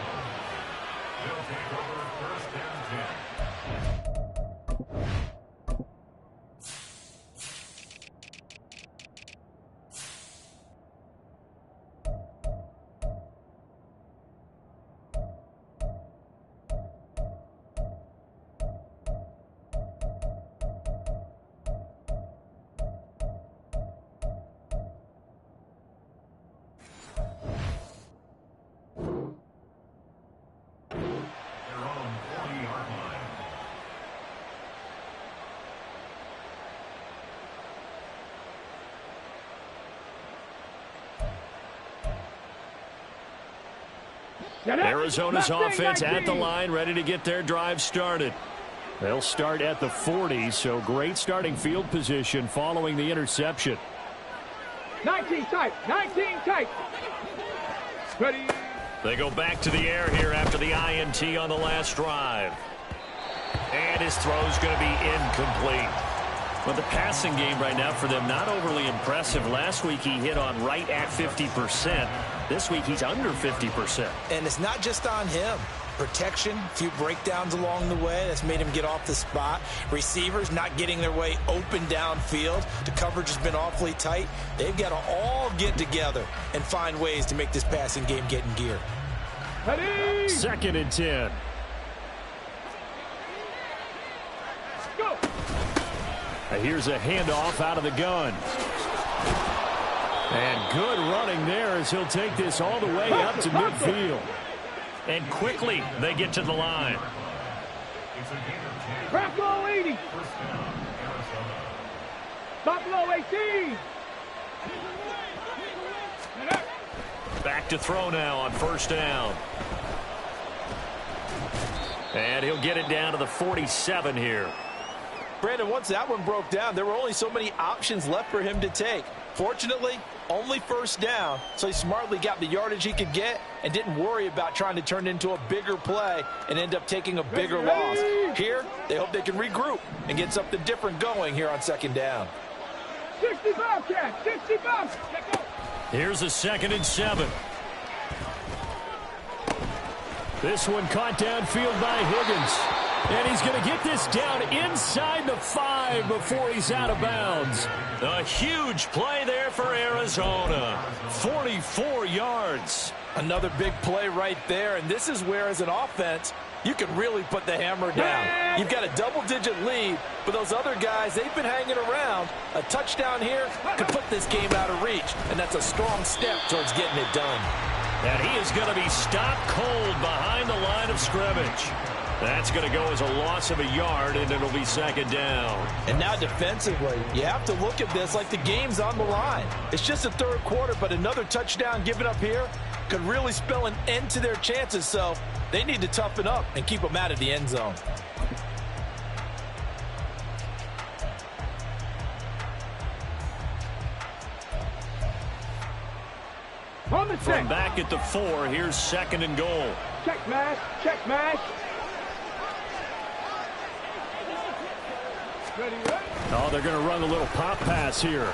A: Arizona's offense at the line, ready to get their drive started. They'll start at the 40, so great starting field position following the interception.
B: 19 tight, 19 tight. Ready.
A: They go back to the air here after the INT on the last drive. And his throw's going to be incomplete. But the passing game right now for them, not overly impressive. Last week he hit on right at 50%. This week he's under 50%.
C: And it's not just on him. Protection, a few breakdowns along the way. That's made him get off the spot. Receivers not getting their way open downfield. The coverage has been awfully tight. They've got to all get together and find ways to make this passing game get in gear.
B: Ready.
A: 2nd and 10.
B: Go.
A: Here's a handoff out of the gun. And good running there as he'll take this all the way up to midfield. And quickly they get to the line.
B: Buffalo 80. Buffalo 18.
A: Back to throw now on 1st down. And he'll get it down to the 47 here.
C: Brandon, once that one broke down, there were only so many options left for him to take. Fortunately, only 1st down, so he smartly got the yardage he could get and didn't worry about trying to turn it into a bigger play and end up taking a bigger loss. Here, they hope they can regroup and get something different going here on 2nd down.
B: 65, Cat. 65.
A: Here's a 2nd and 7. This one caught downfield by Higgins. And he's going to get this down inside the 5 before he's out of bounds. A huge play there for Arizona. 44 yards.
C: Another big play right there, and this is where, as an offense, you can really put the hammer down. You've got a double-digit lead, but those other guys, they've been hanging around. A touchdown here could put this game out of reach, and that's a strong step towards getting it done.
A: And he is going to be stopped cold behind the line of scrimmage. That's going to go as a loss of a yard, and it'll be 2nd down.
C: And now defensively, you have to look at this like the game's on the line. It's just the 3rd quarter, but another touchdown given up here could really spell an end to their chances, so they need to toughen up and keep them out of the end zone.
A: From back at the 4, here's 2nd and goal.
B: Check mash, check mash. Ready, ready.
A: Oh, they're going to run a little pop pass here.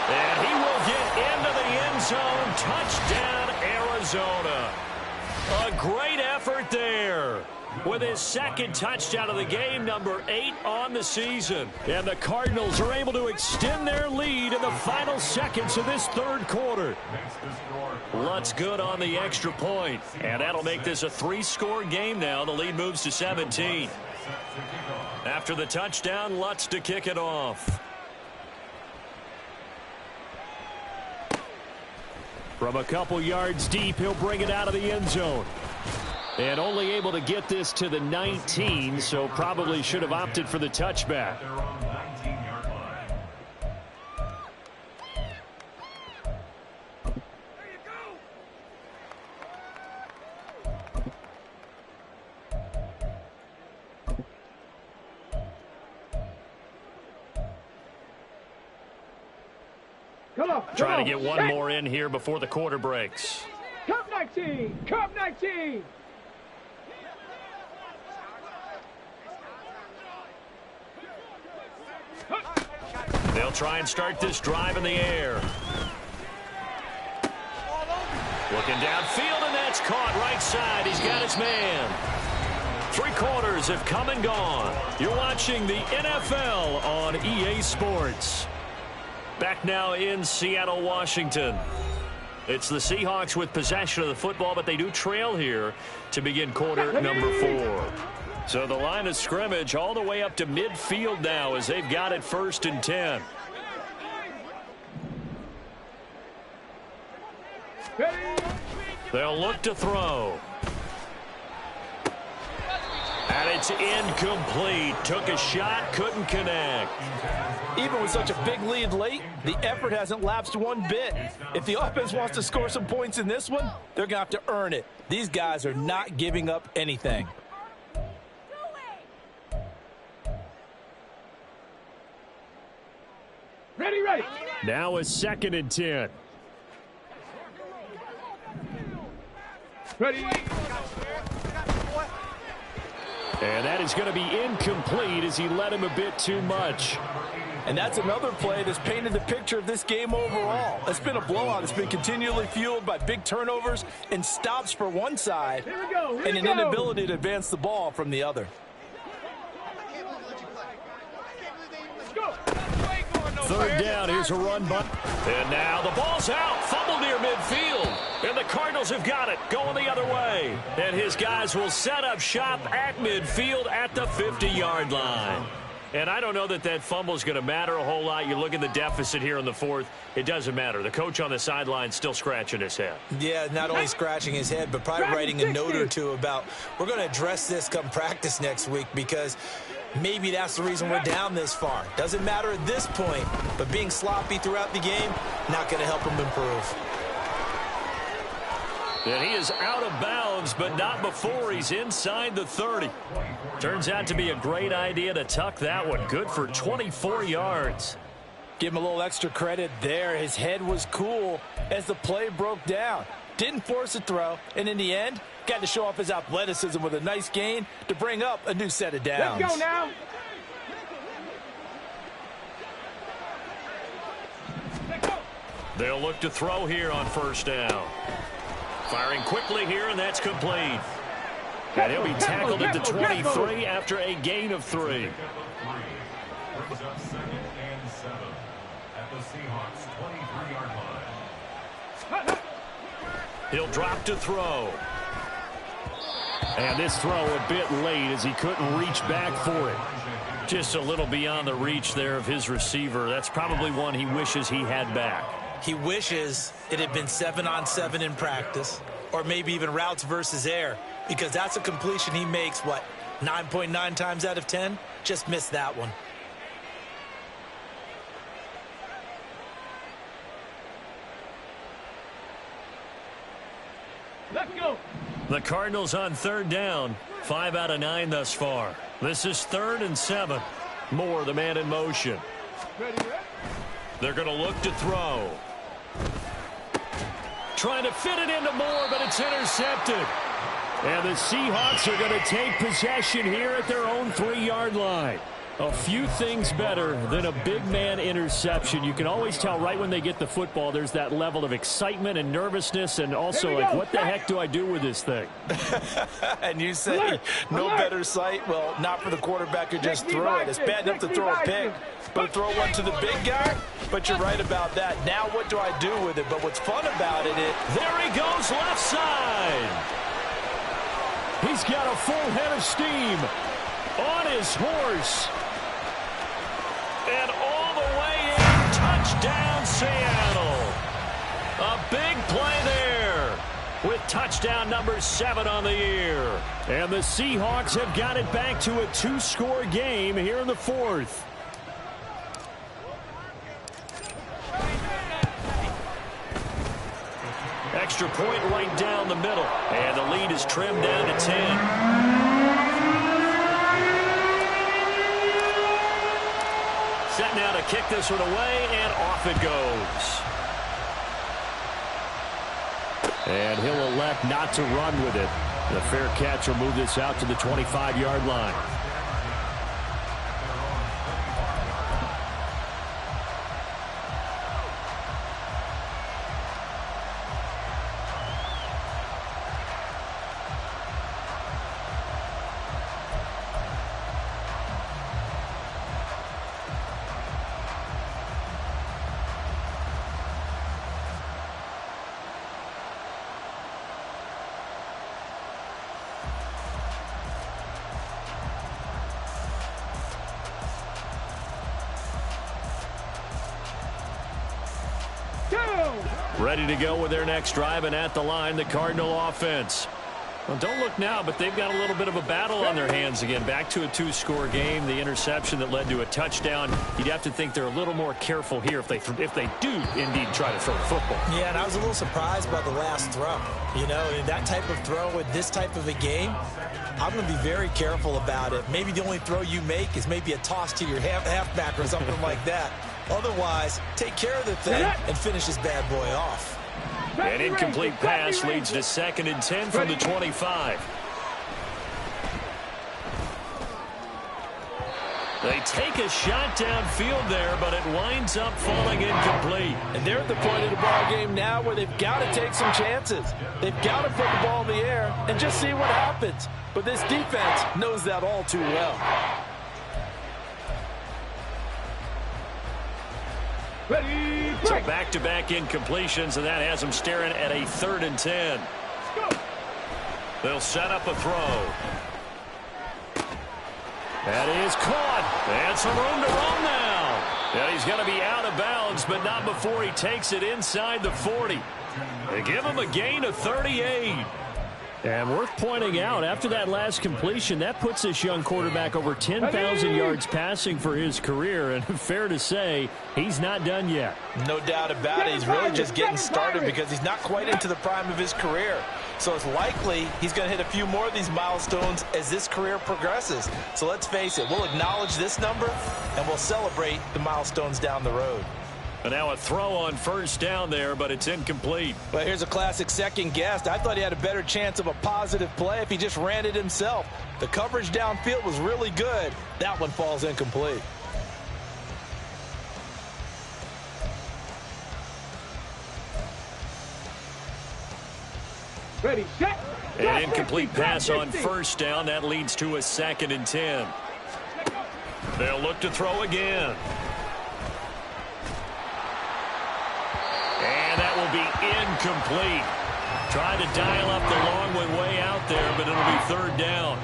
A: And he will get into the end zone. Touchdown, Arizona. A great effort there with his 2nd touchdown of the game, number 8 on the season. And the Cardinals are able to extend their lead in the final seconds of this 3rd quarter. Lutz good on the extra point. And that'll make this a 3-score game now. The lead moves to 17. After the touchdown, Lutz to kick it off. From a couple yards deep, he'll bring it out of the end zone. And only able to get this to the 19, so probably should have opted for the touchback. Trying to get one more in here before the quarter breaks.
B: Cup 19, Cup 19.
A: They'll try and start this drive in the air. Looking downfield, and that's caught right side. He's got his man. 3 quarters have come and gone. You're watching the NFL on EA Sports. Back now in Seattle, Washington. It's the Seahawks with possession of the football, but they do trail here to begin quarter number 4. So the line of scrimmage all the way up to midfield now as they've got it 1st and 10. They'll look to throw. And it's incomplete. Took a shot, couldn't connect.
C: Even with such a big lead late, the effort hasn't lapsed one bit. If the offense wants to score some points in this one, they're going to have to earn it. These guys are not giving up anything.
B: Ready, ready.
A: Now a 2nd and 10.
B: Ready.
A: And that is going to be incomplete as he led him a bit too much.
C: And that's another play that's painted the picture of this game overall. It's been a blowout. It's been continually fueled by big turnovers and stops for one side and an inability to advance the ball from the other.
A: Third down, here's a run by. And now the ball's out. Fumble near midfield. And the Cardinals have got it. Going the other way. And his guys will set up shop at midfield at the 50-yard line. And I don't know that that fumble is going to matter a whole lot. You look at the deficit here in the 4th. It doesn't matter. The coach on the sideline still scratching his head.
D: Yeah, not only scratching his head, but probably writing a note or two about we're going to address this come practice next week because maybe that's the reason we're down this far. Doesn't matter at this point, but being sloppy throughout the game, not going to help him improve.
A: And he is out of bounds, but not before he's inside the 30. Turns out to be a great idea to tuck that one. Good for 24 yards.
C: Give him a little extra credit there. His head was cool as the play broke down. Didn't force a throw, and in the end, got to show off his athleticism with a nice gain to bring up a new set of downs.
B: Let's go now.
A: They'll look to throw here on 1st down. Firing quickly here, and that's complete. And he'll be tackled at the 23 after a gain of 3. He'll drop to throw. And this throw a bit late as he couldn't reach back for it. Just a little beyond the reach there of his receiver. That's probably one he wishes he had back.
D: He wishes it had been 7-on-7 in practice, or maybe even routes versus air, because that's a completion he makes, 9.9 times out of 10? Just missed that one.
B: Let's go.
A: The Cardinals on 3rd down. 5 out of 9 thus far. This is 3rd and 7. Moore, the man in motion.
B: Ready, ready.
A: They're going to look to throw. Trying to fit it into Moore, but it's intercepted. And the Seahawks are going to take possession here at their own 3-yard line. A few things better than a big man interception. You can always tell right when they get the football, there's that level of excitement and nervousness, and also like, what the heck do I do with this thing?
C: And you say no better sight? Well, not for the quarterback who just threw it. It's bad enough to throw a pick, but throw one to the big guy? But you're right about that. Now what do I do with it? But what's fun about it is...
A: There he goes, left side. He's got a full head of steam on his horse. And all the way in, touchdown Seattle. A big play there with touchdown number 7 on the year. And the Seahawks have got it back to a 2-score game here in the 4th. Extra point right down the middle. And the lead is trimmed down to 10. Set now to kick this one away, and off it goes. And he'll elect not to run with it. The fair catch will move this out to the 25-yard line. Ready to go with their next drive, and at the line, the Cardinal offense. Well, don't look now, but they've got a little bit of a battle on their hands again. Back to a two-score game. The interception that led to a touchdown. You'd have to think they're a little more careful here if they do indeed try to throw the football.
D: Yeah, and I was a little surprised by the last throw. You know, in that type of throw with this type of a game, I'm going to be very careful about it. Maybe the only throw you make is maybe a toss to your halfback or something like that. Otherwise, take care of the thing and finish this bad boy off.
A: An incomplete pass leads to 2nd and 10 from the 25. They take a shot downfield there, but it winds up falling incomplete.
C: And they're at the point of the ball game now where they've got to take some chances. They've got to put the ball in the air and just see what happens. But this defense knows that all too well.
A: So back-to-back incompletions, and that has them staring at a 3rd and 10. They'll set up a throw. That is caught. And some room to run now. And he's going to be out of bounds, but not before he takes it inside the 40. They give him a gain of 38. And worth pointing out, after that last completion, that puts this young quarterback over 10,000 yards passing for his career. And fair to say, he's not done yet.
C: No doubt about it. He's really just getting started because he's not quite into the prime of his career. So it's likely he's going to hit a few more of these milestones as this career progresses. So let's face it, we'll acknowledge this number and we'll celebrate the milestones down the road.
A: And now a throw on 1st down there, but it's incomplete.
C: Well, here's a classic second guess. I thought he had a better chance of a positive play if he just ran it himself. The coverage downfield was really good. That one falls incomplete.
B: Ready, set.
A: An incomplete pass on 1st down. That leads to a 2nd and 10. They'll look to throw again. And that will be incomplete. Trying to dial up the long one way out there, but it'll be 3rd down.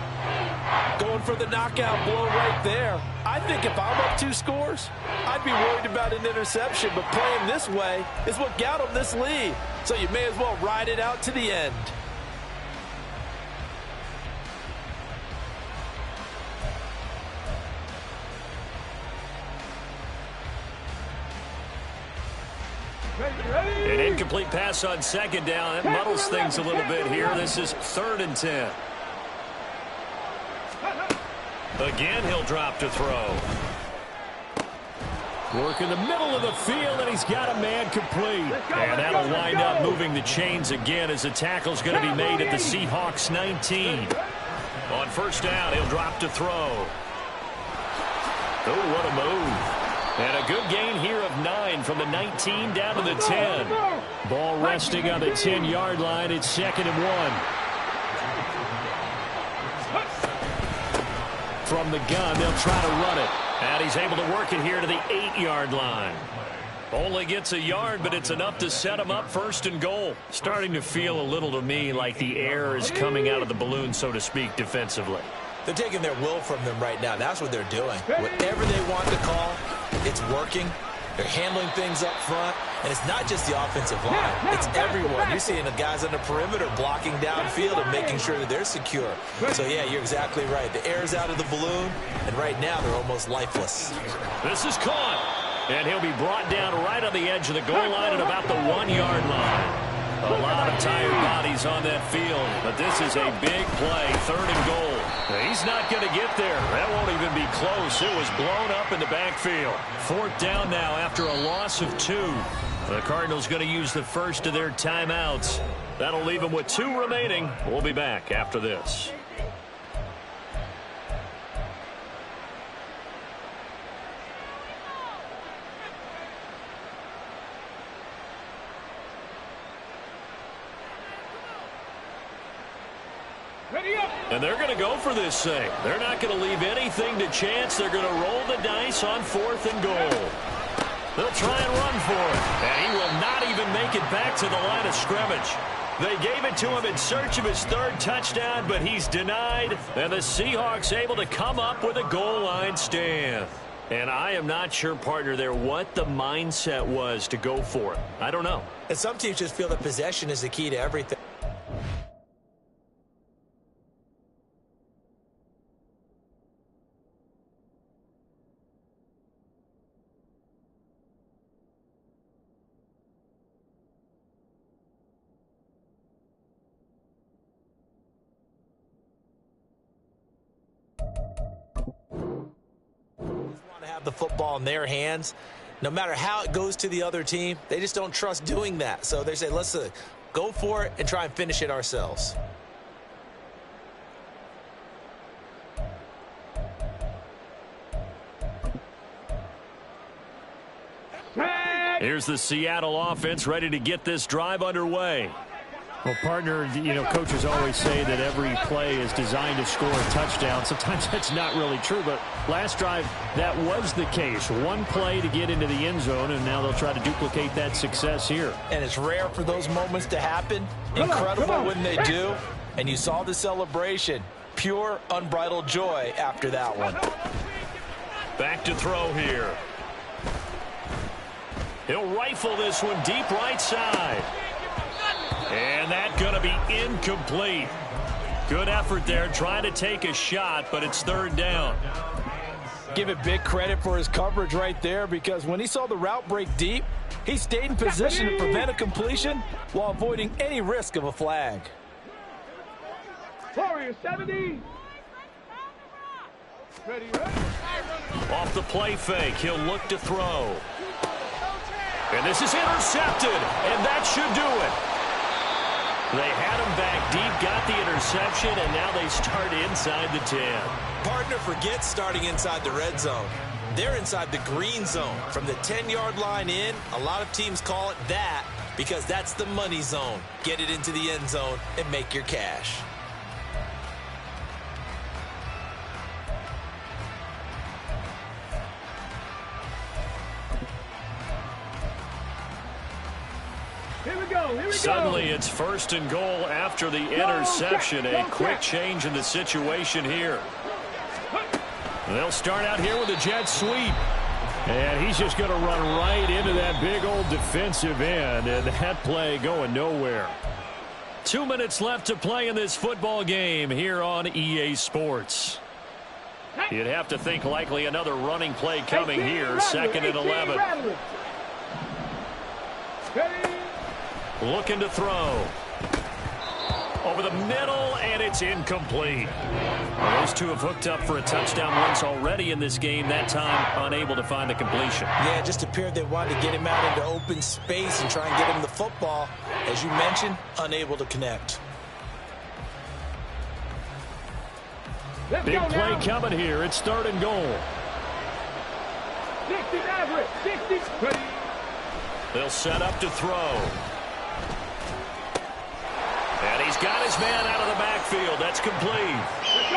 C: Going for the knockout blow right there. I think if I'm up 2 scores, I'd be worried about an interception, but playing this way is what got him this lead. So you may as well ride it out to the end.
A: An incomplete pass on 2nd down. That muddles things a little bit here. This is 3rd and 10. Again, he'll drop to throw. Work in the middle of the field, and he's got a man complete. And that'll wind up moving the chains again as the tackle's going to be made at the Seahawks 19. On 1st down, he'll drop to throw. Oh, what a move. And a good gain here of 9 from the 19 down to the 10. Ball resting on the 10-yard line. It's 2nd and 1. From the gun, they'll try to run it. And he's able to work it here to the 8-yard line. Only gets a yard, but it's enough to set him up 1st and goal. Starting to feel a little to me like the air is coming out of the balloon, so to speak, defensively.
D: They're taking their will from them right now. That's what they're doing. Whatever they want to call, it's working. They're handling things up front. And it's not just the offensive line. It's everyone. You're seeing the guys on the perimeter blocking downfield and making sure that they're secure. So, yeah, you're exactly right. The air's out of the balloon, and right now they're almost lifeless.
A: This is caught. And he'll be brought down right on the edge of the goal line at about the 1-yard line. A lot of tired bodies on that field, but this is a big play, 3rd and goal. He's not going to get there. That won't even be close. It was blown up in the backfield. 4th down now after a loss of 2. The Cardinals going to use the first of their timeouts. That'll leave them with 2 remaining. We'll be back after this. And they're going to go for this thing. They're not going to leave anything to chance. They're going to roll the dice on 4th and goal. They'll try and run for it. And he will not even make it back to the line of scrimmage. They gave it to him in search of his 3rd touchdown, but he's denied. And the Seahawks able to come up with a goal line stand. And I am not sure, partner, there what the mindset was to go for it. I don't know.
D: And some teams just feel that possession is the key to everything. have the football in their hands. No matter how it goes to the other team, they just don't trust doing that. So they say, let's go for it and try and finish it ourselves.
A: Here's the Seattle offense ready to get this drive underway.
E: Well, partner, coaches always say that every play is designed to score a touchdown. Sometimes that's not really true, but last drive, that was the case. One play to get into the end zone, and now they'll try to duplicate that success here.
C: And it's rare for those moments to happen. Incredible when they do. And you saw the celebration. Pure, unbridled joy after that one.
A: Back to throw here. He'll rifle this one deep right side. And that's going to be incomplete. Good effort there trying to take a shot, but it's third down.
C: Give it big credit for his coverage right there, because when he saw the route break deep, he stayed in position to prevent a completion while avoiding any risk of a flag.
B: Warrior 70. Ready, ready.
A: Off the play fake, he'll look to throw. And this is intercepted, and that should do it. They had him back deep, got the interception, and now they start inside the 10.
D: Partner, forget starting inside the red zone. They're inside the green zone. From the 10-yard line in, a lot of teams call it that because that's the money zone. Get it into the end zone and make your cash.
B: Here we go, here we
A: Suddenly
B: go.
A: It's first and goal after the interception. A quick change in the situation here. They'll start out here with a jet sweep.
E: And he's just going to run right into that big old defensive end, and that play going nowhere.
A: 2 minutes left to play in this football game here on EA Sports. You'd have to think likely another running play coming here, second and 11. Looking to throw. Over the middle, and it's incomplete. Well, those two have hooked up for a touchdown once already in this game, that time unable to find a completion.
C: Yeah, it just appeared they wanted to get him out into open space and try and get him the football. As you mentioned, unable to connect.
E: Big play coming here. It's third and goal.
B: 60 average, 60.
A: They'll set up to throw. And he's got his man out of the backfield. That's complete.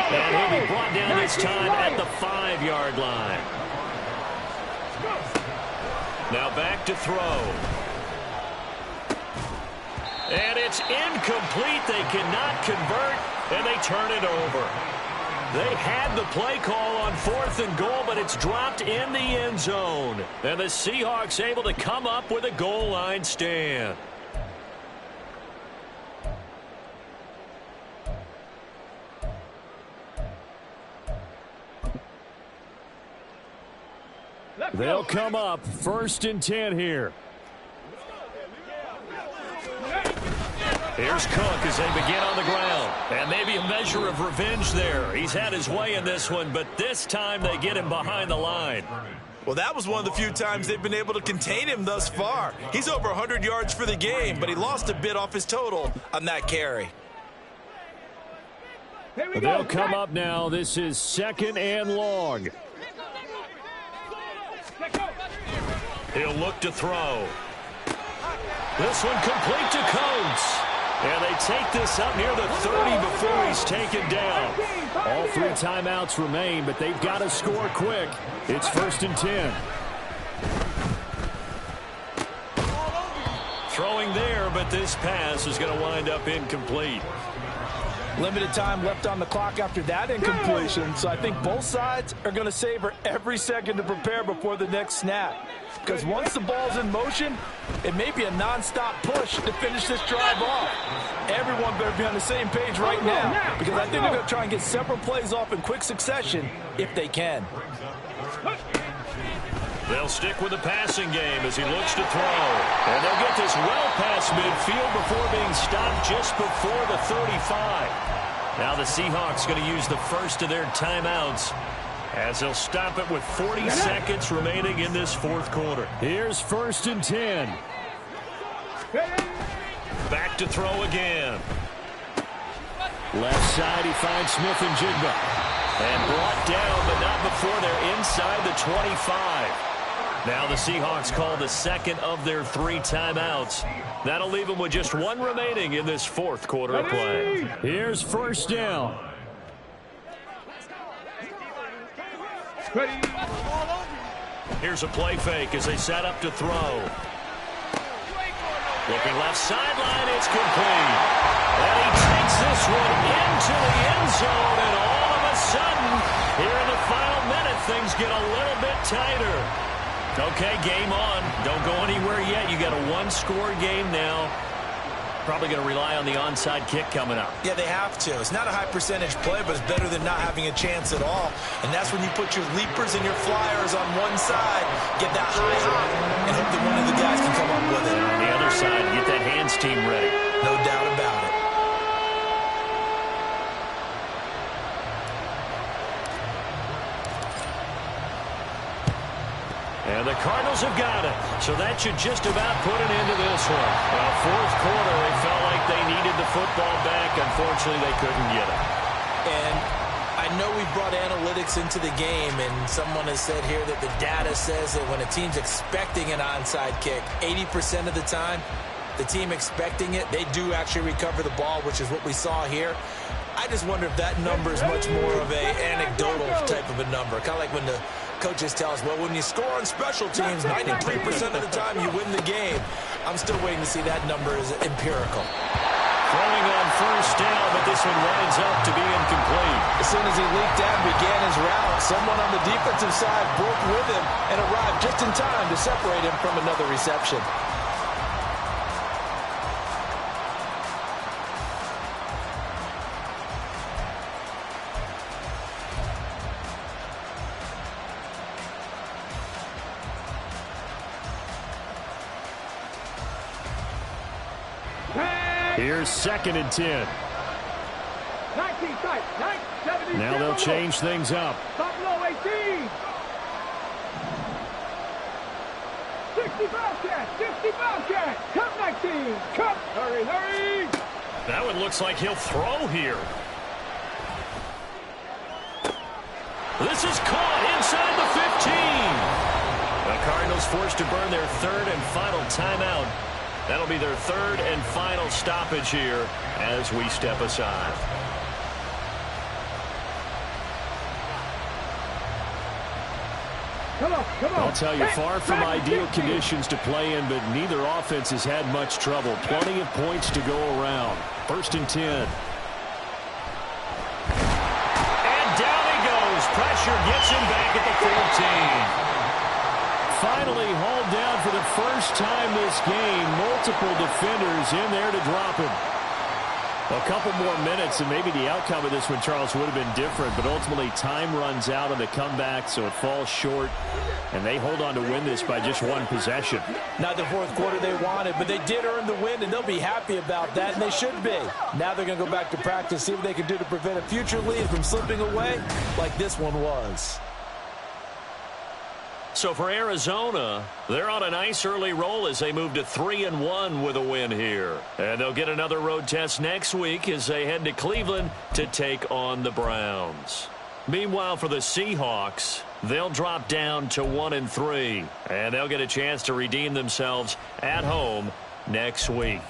A: And he'll be brought down this time at the 5-yard line. Now back to throw. And it's incomplete. They cannot convert, and they turn it over. They had the play call on 4th and goal, but it's dropped in the end zone. And the Seahawks able to come up with a goal line stand.
E: They'll come up first and 10 here.
A: Here's Cook as they begin on the ground. And maybe a measure of revenge there. He's had his way in this one, but this time they get him behind the line.
D: Well, that was one of the few times they've been able to contain him thus far. He's over 100 yards for the game, but he lost a bit off his total on that carry.
E: They'll come up now. This is second and long.
A: He'll look to throw. This one complete to Coates. And they take this up near the 30 before he's taken down.
E: All 3 timeouts remain, but they've got to score quick. It's first and 10.
A: Throwing there, but this pass is going to wind up incomplete.
C: Limited time left on the clock after that incompletion, so I think both sides are going to savor every second to prepare before the next snap. Because once the ball's in motion, it may be a non-stop push to finish this drive off. Everyone better be on the same page right now, because I think they're going to try and get several plays off in quick succession if they can.
A: They'll stick with the passing game as he looks to throw. And they'll get this well past midfield before being stopped just before the 35. Now the Seahawks going to use the first of their timeouts As they'll stop it with 40 seconds remaining in this fourth quarter.
E: Here's 1st and 10.
A: Back to throw again.
E: Left side, he finds Smith and Jigba.
A: And brought down, but not before they're inside the 25. Now the Seahawks call the second of their 3 timeouts. That'll leave them with just 1 remaining in this fourth quarter of play.
E: Here's 1st down.
A: Here's a play fake as they set up to throw. Looking left sideline, it's complete. And he takes this one into the end zone, and all of a sudden, here in the final minute, things get a little bit tighter. Okay, game on. Don't go anywhere yet. You got a 1-score game now. Probably going to rely on the onside kick coming up.
C: Yeah, they have to. It's not a high percentage play, but it's better than not having a chance at all. And that's when you put your leapers and your flyers on one side, get that high hop, and hope that one of the guys can come up with it.
A: On the other side, get that hands team ready.
C: No doubt about it.
A: And the Cardinals have got it. So that should just about put an end to this one. Well, fourth quarter, they felt like they needed the football back. Unfortunately, they couldn't get it.
C: And I know we brought analytics into the game, and someone has said here that the data says that when a team's expecting an onside kick, 80% of the time, the team expecting it, they do actually recover the ball, which is what we saw here. I just wonder if that number is much more of a anecdotal type of a number. Kind of like when the coaches tell us, well, when you score on special teams, 93% of the time you win the game. I'm still waiting to see that number is empirical.
A: Throwing on 1st down, but this one winds up to be incomplete.
C: As soon as he leaped down and began his route, someone on the defensive side broke with him and arrived just in time to separate him from another reception.
E: Here's 2nd and 10.
B: 19 tight. 17.
E: Now they'll change things up.
B: Top low 18. 60 Bobcat. 50 Bobcat. Cup 19. Cup. Hurry.
A: That one looks like he'll throw here. This is caught inside the 15. The Cardinals forced to burn their 3rd and final timeout. That'll be their 3rd and final stoppage here as we step aside.
B: Come on.
E: I'll tell you, far from ideal conditions to play in, but neither offense has had much trouble. Plenty of points to go around. 1st and 10.
A: And down he goes. Pressure gets him back at the 14.
E: Finally hauled down for the first time this game. Multiple defenders in there to drop him. A couple more minutes and maybe the outcome of this one, Charles, would have been different. But ultimately time runs out on the comeback, so it falls short. And they hold on to win this by just 1 possession.
C: Not the fourth quarter they wanted, but they did earn the win, and they'll be happy about that, and they should be. Now they're going to go back to practice, see what they can do to prevent a future lead from slipping away like this one was.
A: So for Arizona, they're on a nice early roll as they move to 3-1 with a win here. And they'll get another road test next week as they head to Cleveland to take on the Browns. Meanwhile, for the Seahawks, they'll drop down to 1-3. And they'll get a chance to redeem themselves at home next week.